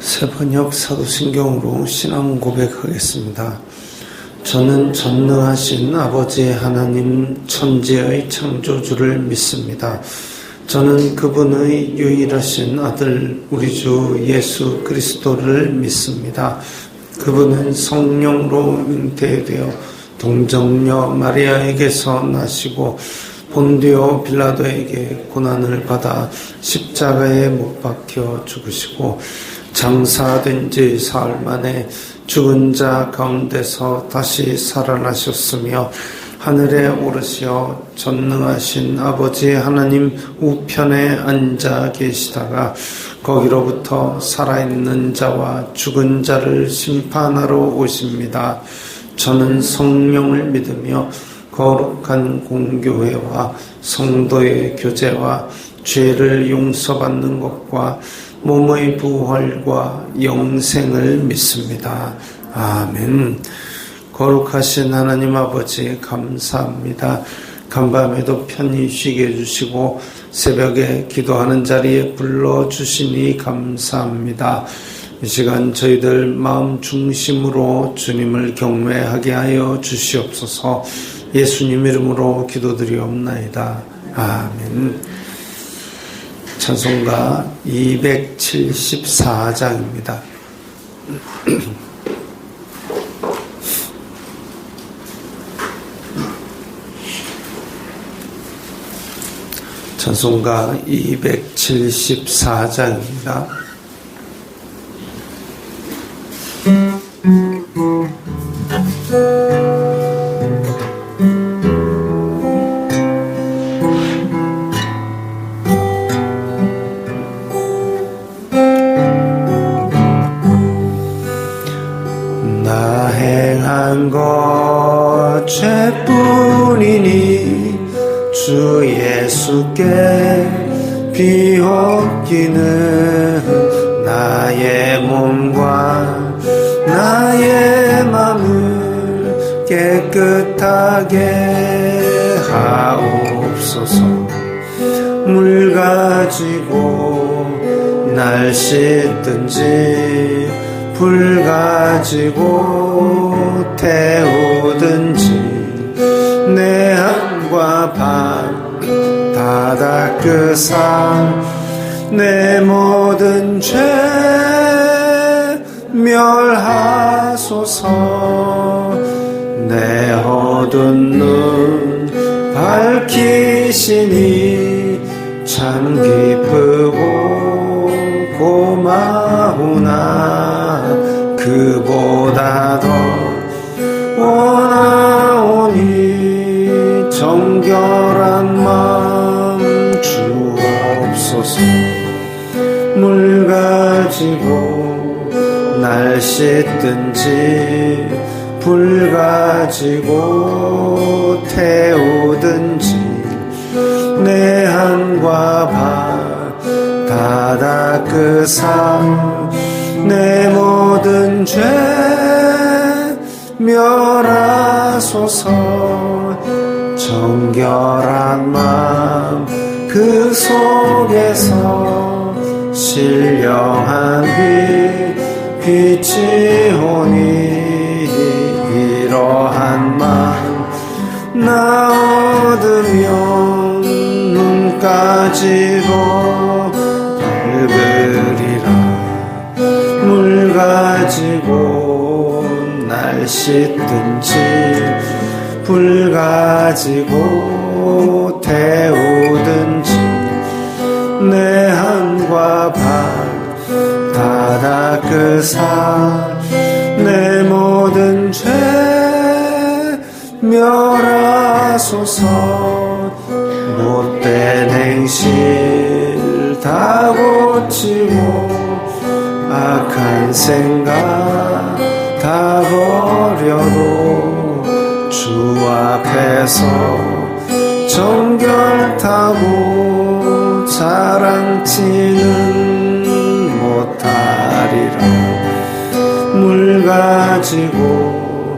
새번역 사도신경으로 신앙 고백하겠습니다. 저는 전능하신 아버지 하나님 천지의 창조주를 믿습니다. 저는 그분의 유일하신 아들 우리 주 예수 그리스도를 믿습니다. 그분은 성령으로 잉태되어 동정녀 마리아에게서 나시고 본디오 빌라도에게 고난을 받아 십자가에 못 박혀 죽으시고 장사된 지 사흘 만에 죽은 자 가운데서 다시 살아나셨으며 하늘에 오르시어 전능하신 아버지 하나님 우편에 앉아 계시다가 거기로부터 살아있는 자와 죽은 자를 심판하러 오십니다. 저는 성령을 믿으며 거룩한 공교회와 성도의 교제와 죄를 용서받는 것과 몸의 부활과 영생을 믿습니다. 아멘. 거룩하신 하나님 아버지 감사합니다. 간밤에도 편히 쉬게 해주시고 새벽에 기도하는 자리에 불러주시니 감사합니다. 이 시간 저희들 마음 중심으로 주님을 경외하게 하여 주시옵소서. 예수님 이름으로 기도드리옵나이다. 아멘. 찬송가 274장입니다. 찬송가 274장입니다. 나 행한 것 죄뿐이니 주 예수께 비옵기는 나의 몸과 나의 맘을 깨끗하게 하옵소서. 물 가지고 날 씻든지 불 가지고 태우든지 내 한과 발 다 닦으사 내 모든 죄 멸하소서. 내 어두운 눈 밝히시니 참 기쁘고 고마우나 그보다 더 원하오니 정결한 마음 주옵소서. 물 가지고 날 씻든지 불 가지고 태우든지 내 한과 발 다 닦으사 내 모든 죄 멸하소서. 정결한 마음 그 속에서 신령한 빛이 오니 이러한 마음 나 얻으면 눈까지도 밝으리라. 물 가지고 날 씻든지 불 가지고 태우든지 내 한과 발 다 닦으사 내 모든 죄 멸하소서. 못된 행실 다 고치고 악한 생각 다 버려도 주 앞에서 정결타고 자랑치는 못하리라. 물 가지고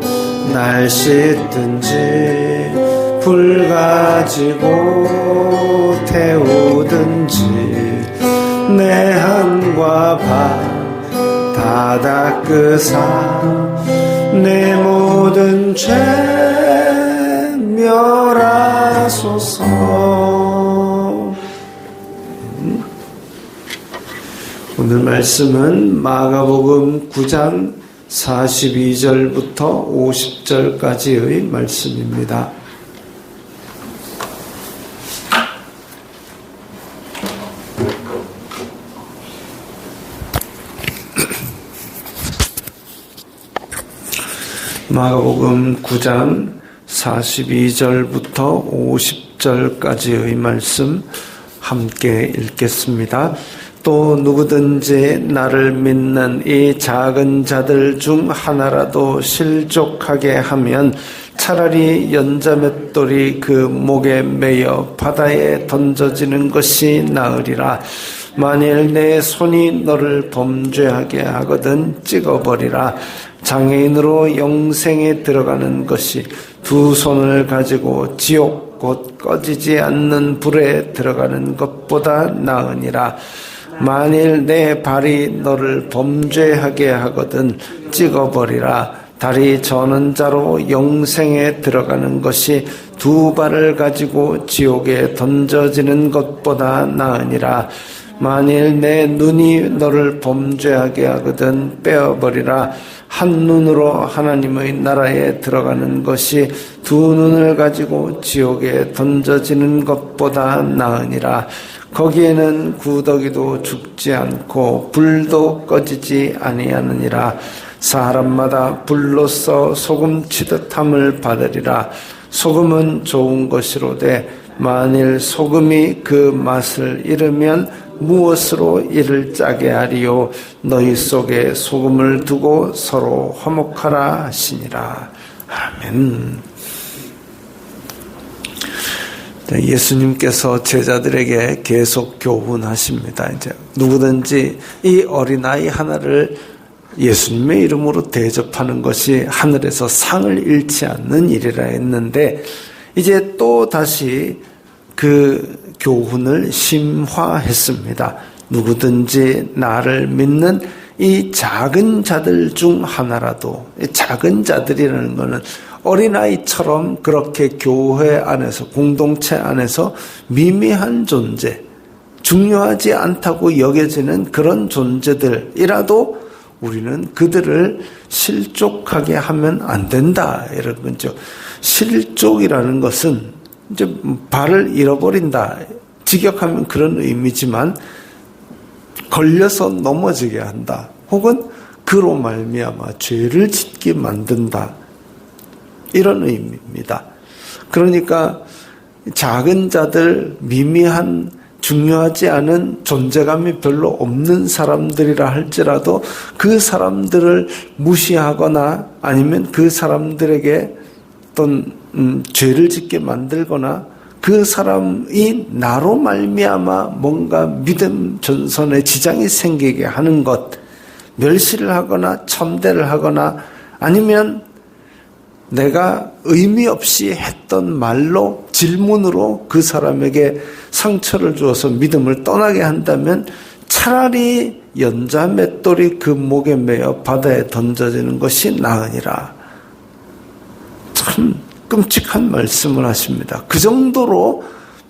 날 씻든지 불 가지고 태우든지 내 한과 발 닦으사 내 모든 죄 멸하소서. 오늘 말씀은 마가복음 9장 42절부터 50절까지의 말씀입니다. 마가복음 9장 42절부터 50절까지의 말씀 함께 읽겠습니다. 또 누구든지 나를 믿는 이 작은 자들 중 하나라도 실족하게 하면 차라리 연자맷돌이 그 목에 매여 바다에 던져지는 것이 나으리라. 만일 내 손이 너를 범죄하게 하거든 찍어버리라. 장애인으로 영생에 들어가는 것이 두 손을 가지고 지옥 곧 꺼지지 않는 불에 들어가는 것보다 나으니라. 만일 내 발이 너를 범죄하게 하거든 찍어버리라. 다리 저는 자로 영생에 들어가는 것이 두 발을 가지고 지옥에 던져지는 것보다 나으니라. 만일 내 눈이 너를 범죄하게 하거든 빼어버리라. 한 눈으로 하나님의 나라에 들어가는 것이 두 눈을 가지고 지옥에 던져지는 것보다 나으니라. 거기에는 구더기도 죽지 않고 불도 꺼지지 아니하느니라. 사람마다 불로써 소금 치듯함을 받으리라. 소금은 좋은 것이로되 만일 소금이 그 맛을 잃으면 무엇으로 이를 짜게 하리요. 너희 속에 소금을 두고 서로 화목하라 하시니라. 아멘. 예수님께서 제자들에게 계속 교훈하십니다. 이제 누구든지 이 어린아이 하나를 예수님의 이름으로 대접하는 것이 하늘에서 상을 잃지 않는 일이라 했는데, 이제 또 다시 그 교훈을 심화했습니다. 누구든지 나를 믿는 이 작은 자들 중 하나라도, 작은 자들이라는 것은 어린아이처럼 그렇게 교회 안에서, 공동체 안에서 미미한 존재, 중요하지 않다고 여겨지는 그런 존재들이라도 우리는 그들을 실족하게 하면 안 된다. 이런 거죠. 실족이라는 것은 이제 발을 잃어버린다, 직역하면 그런 의미지만 걸려서 넘어지게 한다, 혹은 그로 말미암아 죄를 짓게 만든다, 이런 의미입니다. 그러니까 작은 자들, 미미한 중요하지 않은 존재감이 별로 없는 사람들이라 할지라도 그 사람들을 무시하거나 아니면 그 사람들에게 어떤 죄를 짓게 만들거나 그 사람이 나로 말미암아 뭔가 믿음 전선에 지장이 생기게 하는 것, 멸시를 하거나 첨대를 하거나 아니면 내가 의미 없이 했던 말로, 질문으로 그 사람에게 상처를 주어서 믿음을 떠나게 한다면 차라리 연자맷돌이 그 목에 매어 바다에 던져지는 것이 나으니라. 참 끔찍한 말씀을 하십니다. 그 정도로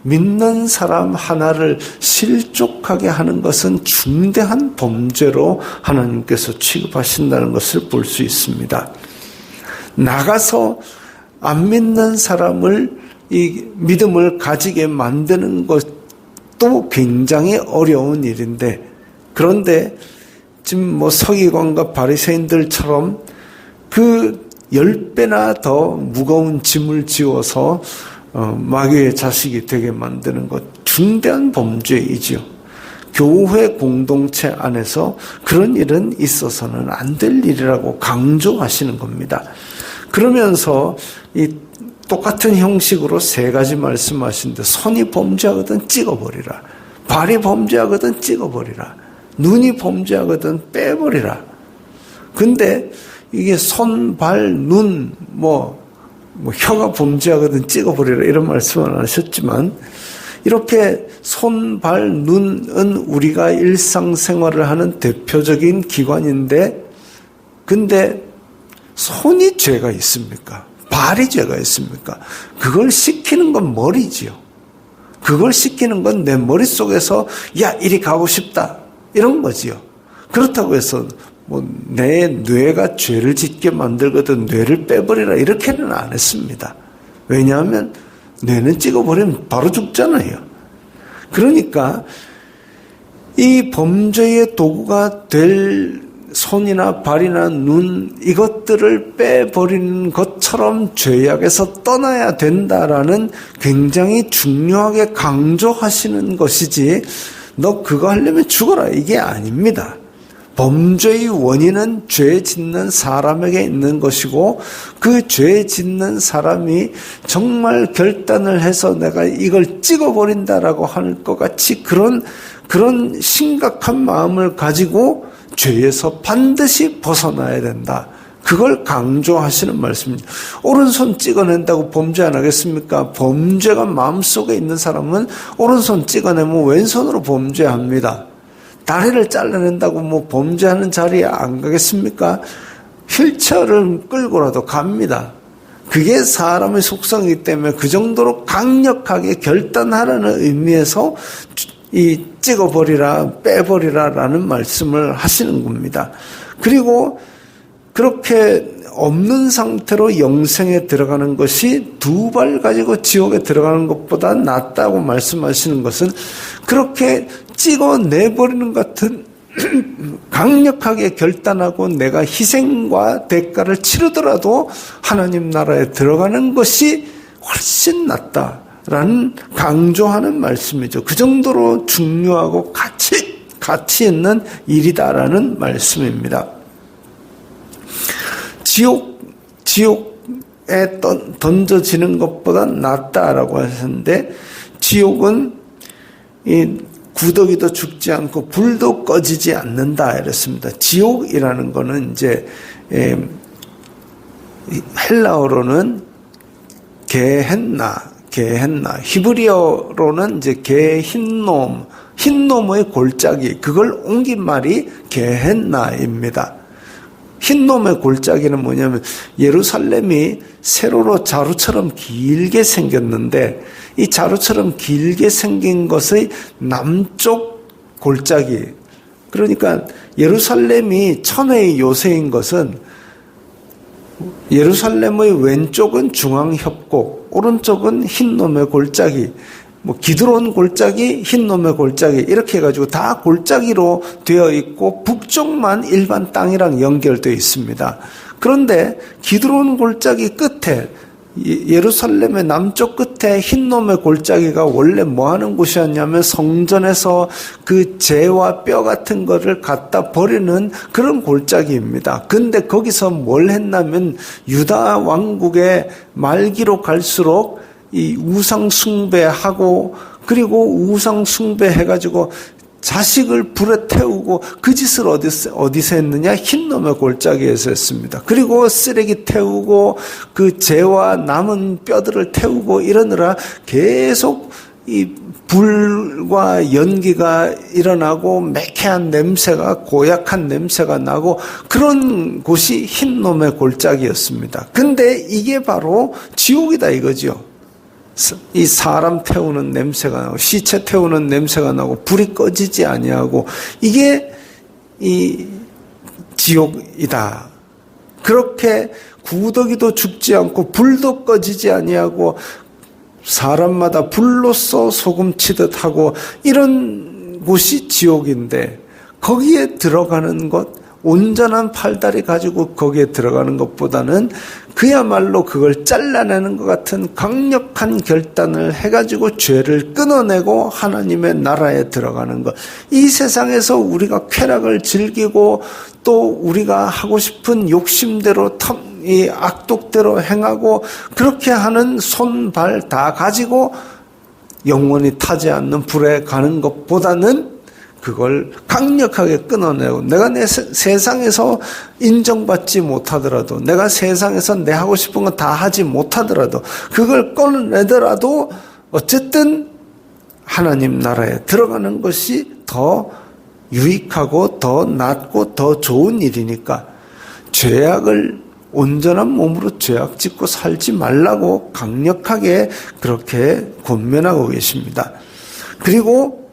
믿는 사람 하나를 실족하게 하는 것은 중대한 범죄로 하나님께서 취급하신다는 것을 볼 수 있습니다. 나가서 안 믿는 사람을 이 믿음을 가지게 만드는 것도 굉장히 어려운 일인데, 그런데 지금 서기관과 바리새인들처럼 그 10배나 더 무거운 짐을 지워서 마귀의 자식이 되게 만드는 것, 중대한 범죄이지요. 교회 공동체 안에서 그런 일은 있어서는 안 될 일이라고 강조하시는 겁니다. 그러면서 이 똑같은 형식으로 세 가지 말씀하시는데, 손이 범죄하거든 찍어버리라, 발이 범죄하거든 찍어버리라, 눈이 범죄하거든 빼버리라. 근데 이게 손, 발, 눈, 혀가 범죄하거든 찍어버리라, 이런 말씀은 안 하셨지만, 이렇게 손, 발, 눈은 우리가 일상생활을 하는 대표적인 기관인데, 근데 손이 죄가 있습니까? 발이 죄가 있습니까? 그걸 시키는 건 머리지요. 그걸 시키는 건 내 머릿속에서 야 이리 가고 싶다 이런 거지요. 그렇다고 해서 뭐 내 뇌가 죄를 짓게 만들거든 뇌를 빼버리라 이렇게는 안 했습니다. 왜냐하면 뇌는 찍어버리면 바로 죽잖아요. 그러니까 이 범죄의 도구가 될 손이나 발이나 눈 이것들을 빼버리는 것처럼 죄악에서 떠나야 된다라는 굉장히 중요하게 강조하시는 것이지 너 그거 하려면 죽어라 이게 아닙니다. 범죄의 원인은 죄 짓는 사람에게 있는 것이고 그 죄 짓는 사람이 정말 결단을 해서 내가 이걸 찍어버린다라고 할 것 같이 그런 심각한 마음을 가지고 죄에서 반드시 벗어나야 된다. 그걸 강조하시는 말씀입니다. 오른손 찍어낸다고 범죄 안 하겠습니까? 범죄가 마음속에 있는 사람은 오른손 찍어내면 왼손으로 범죄합니다. 다리를 잘라낸다고 뭐 범죄하는 자리에 안 가겠습니까? 휠체어를 끌고라도 갑니다. 그게 사람의 속성이기 때문에 그 정도로 강력하게 결단하라는 의미에서 이 찍어버리라, 빼버리라라는 말씀을 하시는 겁니다. 그리고 그렇게 없는 상태로 영생에 들어가는 것이 두 발 가지고 지옥에 들어가는 것보다 낫다고 말씀하시는 것은 그렇게 찍어내버리는 것 같은 강력하게 결단하고 내가 희생과 대가를 치르더라도 하나님 나라에 들어가는 것이 훨씬 낫다라는 강조하는 말씀이죠. 그 정도로 중요하고 가치 있는 일이다라는 말씀입니다. 지옥에 던져지는 것보다 낫다라고 하셨는데 지옥은 이 구더기도 죽지 않고 불도 꺼지지 않는다 이랬습니다. 지옥이라는 거는 이제 헬라어로는 게헨나 히브리어로는 이제 흰놈의 골짜기 그걸 옮긴 말이 게헨나입니다. 흰놈의 골짜기는 뭐냐면 예루살렘이 세로로 자루처럼 길게 생겼는데 이 자루처럼 길게 생긴 것의 남쪽 골짜기 그러니까 예루살렘이 천혜의 요새인 것은 예루살렘의 왼쪽은 중앙협곡 오른쪽은 흰놈의 골짜기 뭐 기드론 골짜기, 흰놈의 골짜기 이렇게 해가지고 다 골짜기로 되어 있고 북쪽만 일반 땅이랑 연결되어 있습니다. 그런데 기드론 골짜기 끝에 예루살렘의 남쪽 끝에 흰놈의 골짜기가 원래 뭐 하는 곳이었냐면 성전에서 그 재와 뼈 같은 거를 갖다 버리는 그런 골짜기입니다. 근데 거기서 뭘 했냐면 유다 왕국의 말기로 갈수록 이 우상 숭배하고 그리고 우상 숭배해가지고 자식을 불에 태우고 그 짓을 어디서 했느냐? 흰놈의 골짜기에서 했습니다. 그리고 쓰레기 태우고 그 재와 남은 뼈들을 태우고 이러느라 계속 이 불과 연기가 일어나고 매캐한 냄새가 고약한 냄새가 나고 그런 곳이 흰놈의 골짜기였습니다. 근데 이게 바로 지옥이다 이거죠. 이 사람 태우는 냄새가 나고 시체 태우는 냄새가 나고 불이 꺼지지 아니하고 이게 이 지옥이다. 그렇게 구더기도 죽지 않고 불도 꺼지지 아니하고 사람마다 불로써 소금치듯 하고 이런 곳이 지옥인데 거기에 들어가는 것 온전한 팔다리 가지고 거기에 들어가는 것보다는 그야말로 그걸 잘라내는 것 같은 강력한 결단을 해가지고 죄를 끊어내고 하나님의 나라에 들어가는 것. 이 세상에서 우리가 쾌락을 즐기고 또 우리가 하고 싶은 욕심대로 이 악독대로 행하고 그렇게 하는 손발 다 가지고 영원히 타지 않는 불에 가는 것보다는 그걸 강력하게 끊어내고 내가 내 세상에서 인정받지 못하더라도 내가 세상에서 내 하고 싶은 거 다 하지 못하더라도 그걸 꺼내더라도 어쨌든 하나님 나라에 들어가는 것이 더 유익하고 더 낫고 더 좋은 일이니까 온전한 몸으로 죄악 짓고 살지 말라고 강력하게 그렇게 권면하고 계십니다. 그리고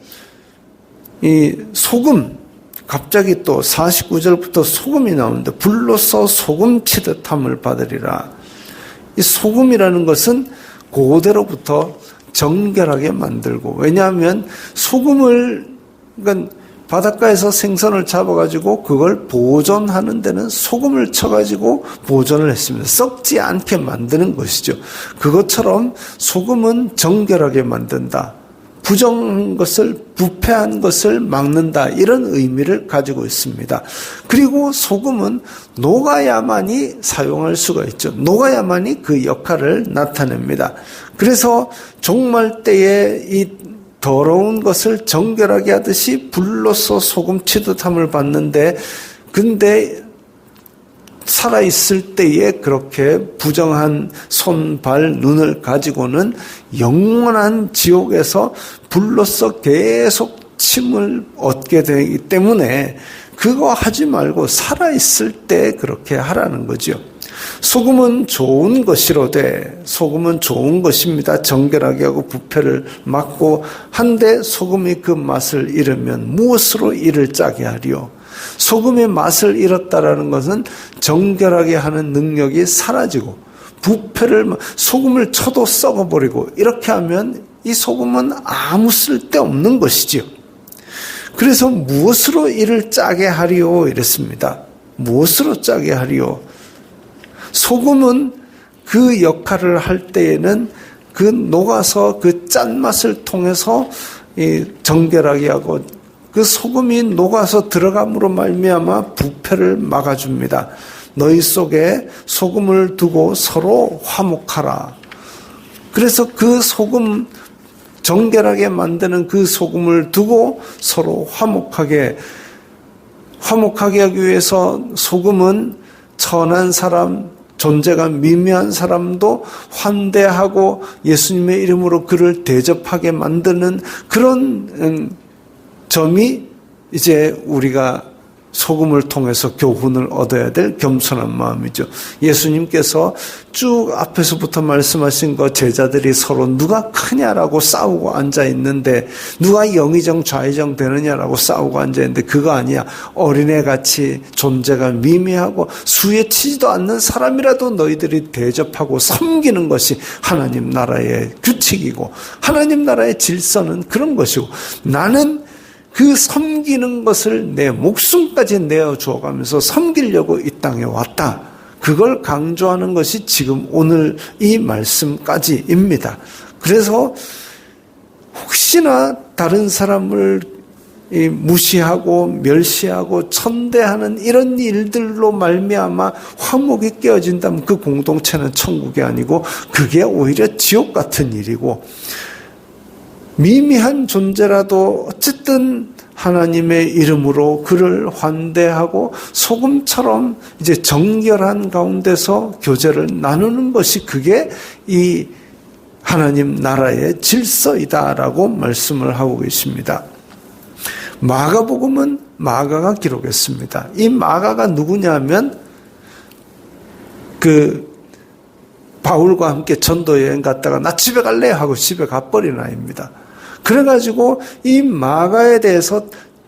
이 소금, 갑자기 또 49절부터 소금이 나오는데 불로써 소금 치듯 함을 받으리라. 이 소금이라는 것은 그대로부터 정결하게 만들고, 왜냐하면 소금을, 그러니까 바닷가에서 생선을 잡아가지고 그걸 보존하는 데는 소금을 쳐가지고 보존을 했습니다. 썩지 않게 만드는 것이죠. 그것처럼 소금은 정결하게 만든다. 부정한 것을, 부패한 것을 막는다. 이런 의미를 가지고 있습니다. 그리고 소금은 녹아야만이 사용할 수가 있죠. 녹아야만이 그 역할을 나타냅니다. 그래서 종말 때에 이 더러운 것을 정결하게 하듯이 불로써 소금 치듯 함을 받는데, 근데 살아있을 때에 그렇게 부정한 손, 발, 눈을 가지고는 영원한 지옥에서 불로써 계속 침을 얻게 되기 때문에 그거 하지 말고 살아있을 때 그렇게 하라는 거죠. 소금은 좋은 것이로되, 소금은 좋은 것입니다. 정결하게 하고 부패를 막고 한데 소금이 그 맛을 잃으면 무엇으로 이를 짜게 하리요? 소금의 맛을 잃었다라는 것은 정결하게 하는 능력이 사라지고 부패를, 소금을 쳐도 썩어버리고 이렇게 하면 이 소금은 아무 쓸데없는 것이지요. 그래서 무엇으로 이를 짜게 하리요? 이랬습니다. 무엇으로 짜게 하리요? 소금은 그 역할을 할 때에는 그 녹아서 그 짠맛을 통해서 정결하게 하고, 그 소금이 녹아서 들어감으로 말미암아 부패를 막아줍니다. 너희 속에 소금을 두고 서로 화목하라. 그래서 그 소금, 정결하게 만드는 그 소금을 두고 서로 화목하게 하기 위해서 소금은 천한 사람, 존재가 미미한 사람도 환대하고 예수님의 이름으로 그를 대접하게 만드는 그런 점이 이제 우리가 소금을 통해서 교훈을 얻어야 될 겸손한 마음이죠. 예수님께서 쭉 앞에서부터 말씀하신 거, 제자들이 서로 누가 크냐라고 싸우고 앉아있는데, 누가 영의정 좌의정 되느냐라고 싸우고 앉아있는데, 그거 아니야. 어린애같이 존재가 미미하고 수에 치지도 않는 사람이라도 너희들이 대접하고 섬기는 것이 하나님 나라의 규칙이고, 하나님 나라의 질서는 그런 것이고, 나는 그 섬기는 것을 내 목숨까지 내어주어가면서 섬기려고 이 땅에 왔다. 그걸 강조하는 것이 지금 오늘 이 말씀까지입니다. 그래서 혹시나 다른 사람을 무시하고 멸시하고 천대하는 이런 일들로 말미암아 화목이 깨어진다면 그 공동체는 천국이 아니고 그게 오히려 지옥 같은 일이고, 미미한 존재라도 어쨌든 하나님의 이름으로 그를 환대하고 소금처럼 이제 정결한 가운데서 교제를 나누는 것이, 그게 이 하나님 나라의 질서이다라고 말씀을 하고 계십니다. 마가복음은 마가가 기록했습니다. 이 마가가 누구냐면 바울과 함께 전도 여행 갔다가 나 집에 갈래 하고 집에 가버린 아이입니다. 그래가지고 이 마가에 대해서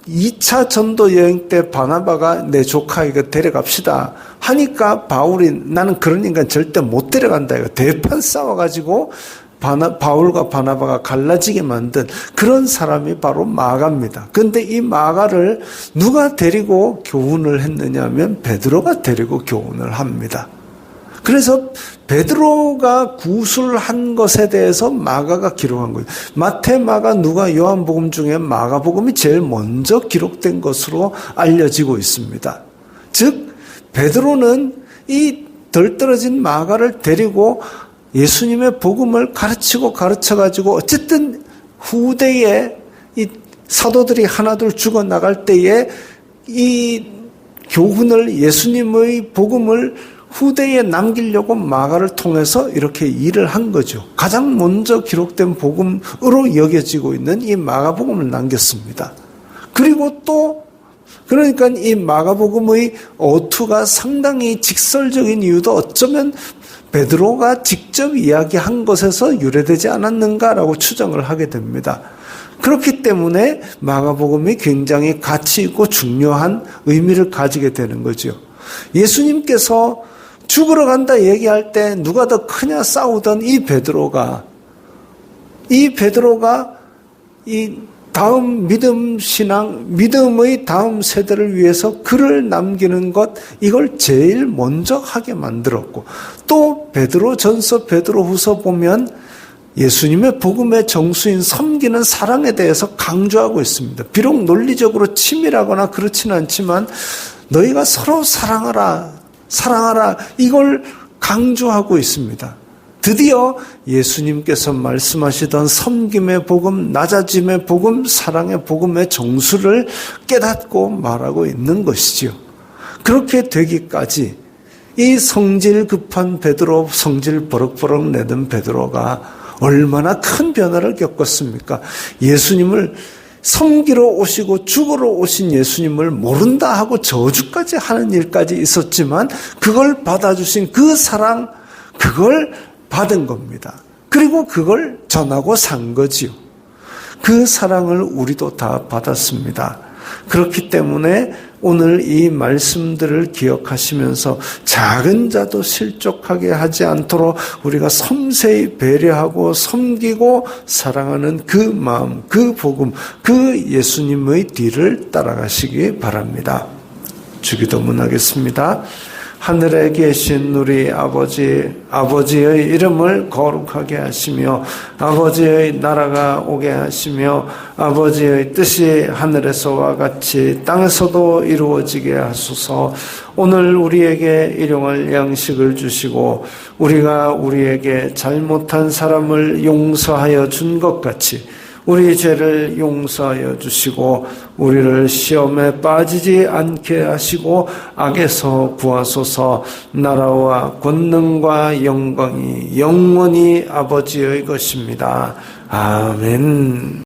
2차 전도 여행 때 바나바가 내 조카 이거 데려갑시다 하니까 바울이 나는 그런 인간 절대 못 데려간다 이거 대판 싸워가지고 바울과 바나바가 갈라지게 만든 그런 사람이 바로 마가입니다. 그런데 이 마가를 누가 데리고 교훈을 했느냐 하면 베드로가 데리고 교훈을 합니다. 그래서 베드로가 구술한 것에 대해서 마가가 기록한 거예요. 마태, 마가, 누가, 요한복음 중에 마가복음이 제일 먼저 기록된 것으로 알려지고 있습니다. 즉 베드로는 이 덜 떨어진 마가를 데리고 예수님의 복음을 가르쳐가지고 어쨌든 후대에 이 사도들이 하나둘 죽어나갈 때에 이 교훈을, 예수님의 복음을 후대에 남기려고 마가를 통해서 이렇게 일을 한 거죠. 가장 먼저 기록된 복음으로 여겨지고 있는 이 마가복음을 남겼습니다. 그리고 또 그러니까 이 마가복음의 어투가 상당히 직설적인 이유도 어쩌면 베드로가 직접 이야기한 것에서 유래되지 않았는가라고 추정을 하게 됩니다. 그렇기 때문에 마가복음이 굉장히 가치 있고 중요한 의미를 가지게 되는 거죠. 예수님께서 죽으러 간다 얘기할 때 누가 더 크냐 싸우던 이 베드로가 이 다음 믿음의 다음 세대를 위해서 글을 남기는 것, 이걸 제일 먼저 하게 만들었고, 또 베드로전서, 베드로후서 보면 예수님의 복음의 정수인 섬기는 사랑에 대해서 강조하고 있습니다. 비록 논리적으로 치밀하거나 그렇지는 않지만 너희가 서로 사랑하라, 이걸 강조하고 있습니다. 드디어 예수님께서 말씀하시던 섬김의 복음, 낮아짐의 복음, 사랑의 복음의 정수를 깨닫고 말하고 있는 것이지요. 그렇게 되기까지 이 성질 급한 베드로, 성질 버럭버럭 내던 베드로가 얼마나 큰 변화를 겪었습니까? 예수님을 섬기러 오시고 죽으러 오신 예수님을 모른다 하고 저주까지 하는 일까지 있었지만 그걸 받아주신 그 사랑, 그걸 받은 겁니다. 그리고 그걸 전하고 산 거지요. 그 사랑을 우리도 다 받았습니다. 그렇기 때문에 오늘 이 말씀들을 기억하시면서 작은 자도 실족하게 하지 않도록 우리가 섬세히 배려하고 섬기고 사랑하는 그 마음, 그 복음, 그 예수님의 뒤를 따라가시기 바랍니다. 주기도문하겠습니다. 하늘에 계신 우리 아버지의 이름을 거룩하게 하시며 아버지의 나라가 오게 하시며 아버지의 뜻이 하늘에서와 같이 땅에서도 이루어지게 하소서. 오늘 우리에게 일용할 양식을 주시고 우리가 우리에게 잘못한 사람을 용서하여 준 것 같이 우리 죄를 용서하여 주시고 우리를 시험에 빠지지 않게 하시고 악에서 구하소서. 나라와 권능과 영광이 영원히 아버지의 것입니다. 아멘.